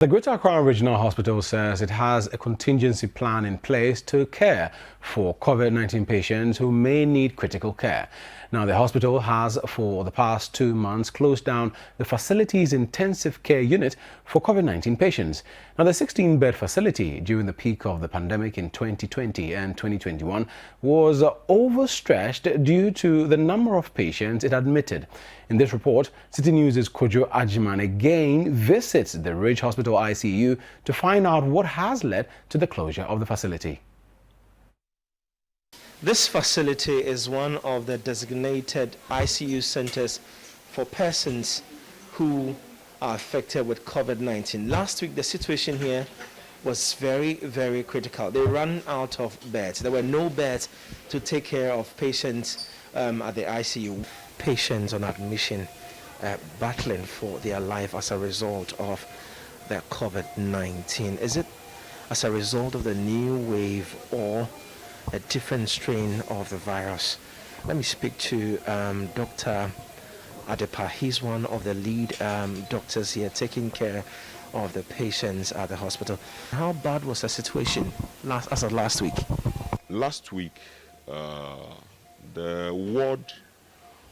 The Greater Accra Regional Hospital says it has a contingency plan in place to care for COVID-19 patients who may need critical care. Now, the hospital has, for the past 2 months, closed down the facility's intensive care unit for COVID-19 patients. Now, the 16-bed facility during the peak of the pandemic in 2020 and 2021 was overstretched due to the number of patients it admitted. In this report, Citi News' Kojo Ajiman again visits the Ridge Hospital ICU to find out what has led to the closure of the facility. This facility is one of the designated ICU centers for persons who are affected with COVID-19. Last week, the situation here was very, very critical. They ran out of beds. There were no beds to take care of patients at the ICU. Patients on admission battling for their life as a result of the COVID-19. Is it as a result of the new wave or a different strain of the virus? Let me speak to Dr. Adepa. He's one of the lead doctors here taking care of the patients at the hospital. How bad was the situation as of last week? Last week, the ward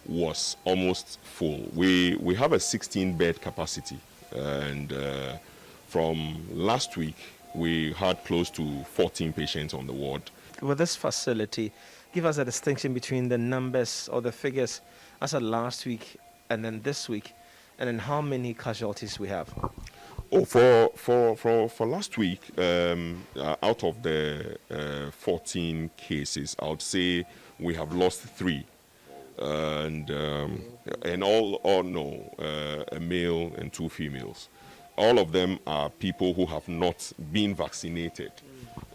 was almost full. We have a 16-bed capacity, and from last week, we had close to 14 patients on the ward. With this facility, give us a distinction between the numbers or the figures as of last week and then this week, and then how many casualties we have. Oh, for last week, out of the 14 cases, I would say we have lost 3, and a male and 2 females. All of them are people who have not been vaccinated.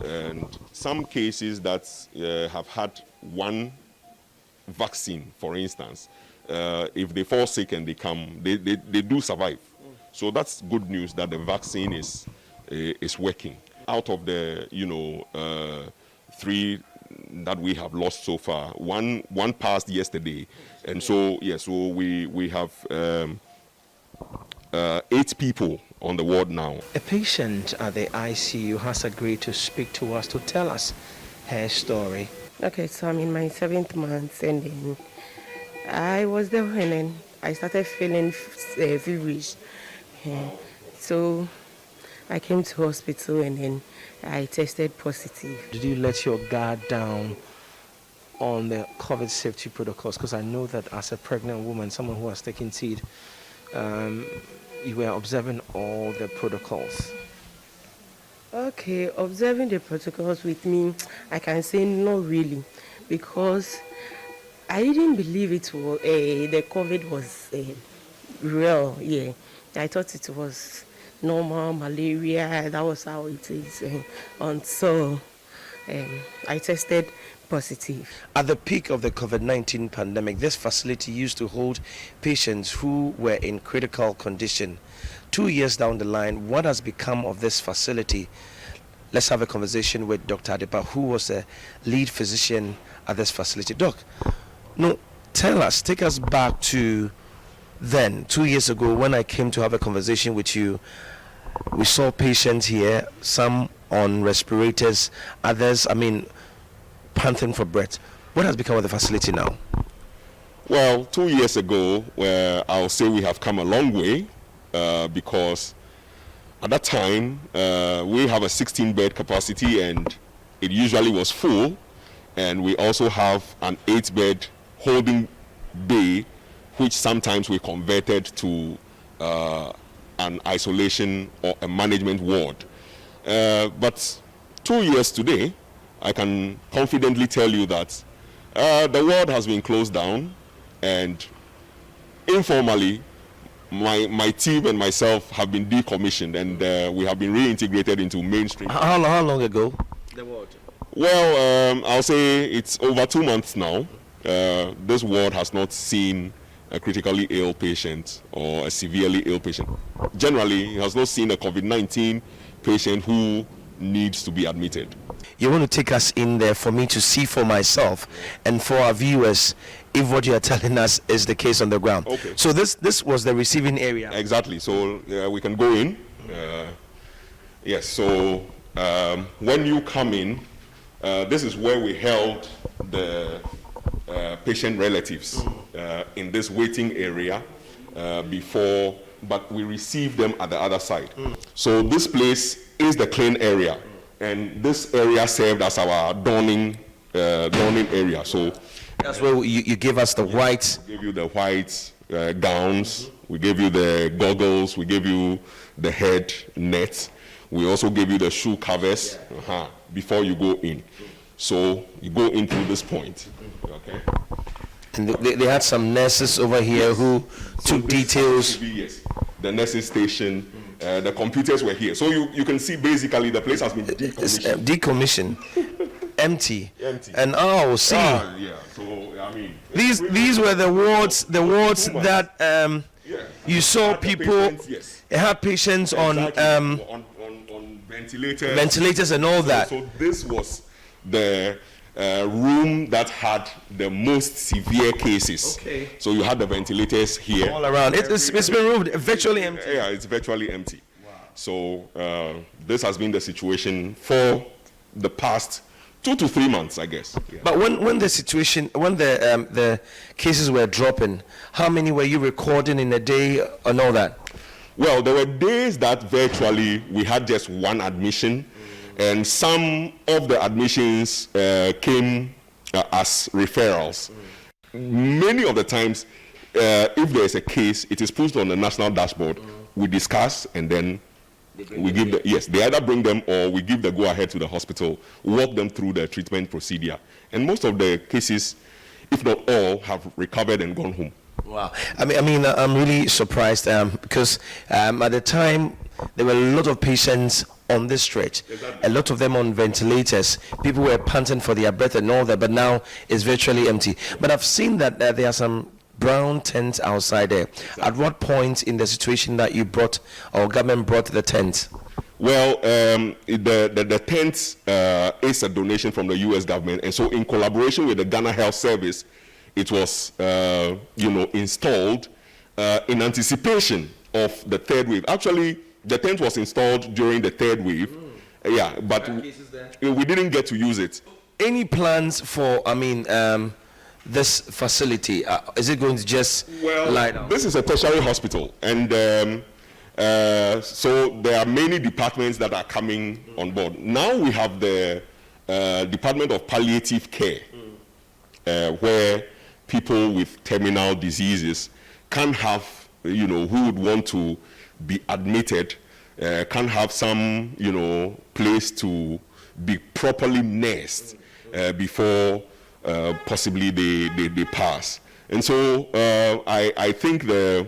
And some cases that have had 1 vaccine, for instance, if they fall sick and they come, they do survive. So that's good news that the vaccine is working. Out of the 3 that we have lost so far, one passed yesterday, and so we have 8 people on the ward now. A patient at the ICU has agreed to speak to us to tell us her story. Okay, so I'm in my 7th month, and then I was there, and then I started feeling feverish. So I came to hospital, and then I tested positive. Did you let your guard down on the COVID safety protocols? Because I know that as a pregnant woman, someone who has taken TEED, you were observing all the protocols. Okay, observing the protocols with me, I can say no really, because I didn't believe it was the COVID was real. Yeah, I thought it was normal malaria. That was how it is until I tested positive. At the peak of the COVID-19 pandemic, this facility used to hold patients who were in critical condition. 2 years down the line, what has become of this facility? Let's have a conversation with Dr. Adepa, who was a lead physician at this facility. Doc, take us back to then, 2 years ago, when I came to have a conversation with you. We saw patients here, some on respirators, others, panting for breath. What has become of the facility now? Well, 2 years ago, I'll say we have come a long way, because at that time, we have a 16-bed capacity, and it usually was full, and we also have an 8-bed holding bay, which sometimes we converted to an isolation or a management ward. But 2 years today, I can confidently tell you that the ward has been closed down, and informally, my team and myself have been decommissioned, and we have been reintegrated into mainstream. How long ago? The ward? Well, I'll say it's over 2 months now. This ward has not seen a critically ill patient or a severely ill patient. Generally, it has not seen a COVID-19 patient who needs to be admitted. You want to take us in there for me to see for myself and for our viewers if what you are telling us is the case on the ground. Okay. So this was the receiving area. Exactly. So we can go in. Yes, so when you come in, this is where we held the patient relatives in this waiting area before, but we received them at the other side. So this place is the clean area, and this area served as our donning area. So that's where you gave us the white. We gave you the white gowns, we gave you the goggles, we gave you the head net, we also gave you the shoe covers before you go in. So you go in through this point. Okay. And they had some nurses over here who took details. Yes, the nursing station, the computers were here. So you can see basically the place has been decommissioned. Decommissioned. Empty. And see. Yeah. So I mean, these were the wards that you saw people. Patients, It had patients exactly. on ventilators and all that. So this was the room that had the most severe cases. Okay. So you had the ventilators here All around. It's been removed, virtually empty. Yeah, it's virtually empty. Wow. So this has been the situation for the past 2 to 3 months, I guess. Yeah. But when the cases were dropping, how many were you recording in a day and all that? Well, there were days that virtually we had just one admission, and some of the admissions came as referrals. Many of the times, if there is a case, it is pushed on the national dashboard. We discuss, and then we give they either bring them or we give the go-ahead to the hospital, walk them through the treatment procedure. And most of the cases, if not all, have recovered and gone home. Wow. I mean, I'm really surprised because at the time, there were a lot of patients on this stretch, a lot of them on ventilators. People were panting for their breath and all that, but now it's virtually empty. But I've seen that there are some brown tents outside there. Exactly. At what point in the situation that you brought, or government brought the tents? Well, the tent is a donation from the U.S. government, and so in collaboration with the Ghana Health Service, it was installed in anticipation of the third wave. Actually, the tent was installed during the third wave. Yeah, but we didn't get to use it. Any plans for, this facility? Is it going to just lie down? This is a tertiary hospital, and so there are many departments that are coming on board. Now we have the Department of Palliative Care, where people with terminal diseases can have, who would want to be admitted, can have some, place to be properly nursed before possibly they pass. And so I think the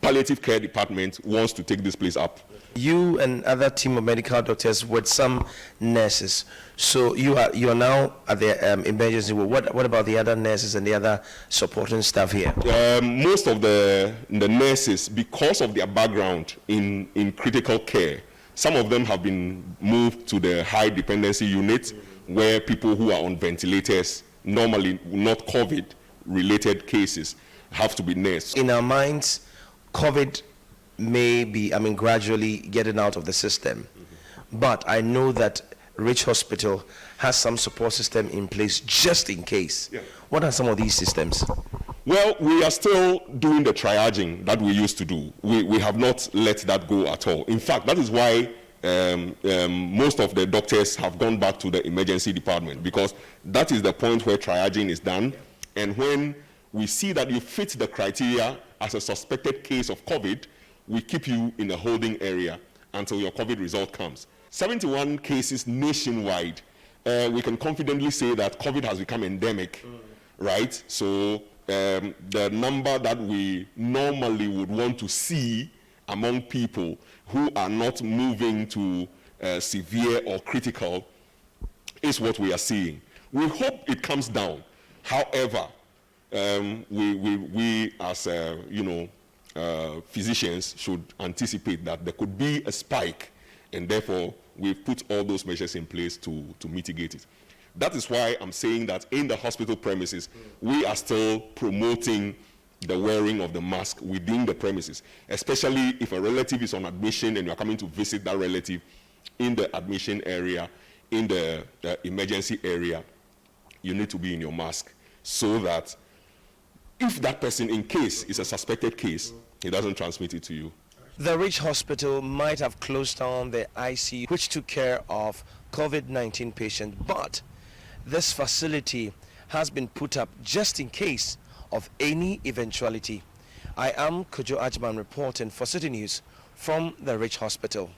palliative care department wants to take this place up. You and other team of medical doctors with some nurses. So you are now at the emergency ward. What about the other nurses and the other supporting staff here? Most of the nurses, because of their background in critical care, some of them have been moved to the high dependency unit, where people who are on ventilators, normally not COVID-related cases, have to be nursed. In our minds, COVID may be, gradually getting out of the system. But I know that Rich Hospital has some support system in place just in case. Yeah. What are some of these systems? Well, we are still doing the triaging that we used to do. We have not let that go at all. In fact, that is why most of the doctors have gone back to the emergency department, because that is the point where triaging is done. And when we see that you fit the criteria as a suspected case of COVID, we keep you in a holding area until your COVID result comes. 71 cases nationwide. We can confidently say that COVID has become endemic, right? So the number that we normally would want to see among people who are not moving to severe or critical is what we are seeing. We hope it comes down. However, we as physicians should anticipate that there could be a spike, and therefore we've put all those measures in place to mitigate it. That is why I'm saying that in the hospital premises, we are still promoting the wearing of the mask within the premises, especially if a relative is on admission and you are coming to visit that relative in the admission area, in the emergency area. You need to be in your mask so that if that person, in case is a suspected case, he doesn't transmit it to you. The Rich Hospital might have closed down the ICU which took care of COVID-19 patients, but this facility has been put up just in case of any eventuality. I am Kojo Ajman reporting for Citi News from the Rich Hospital.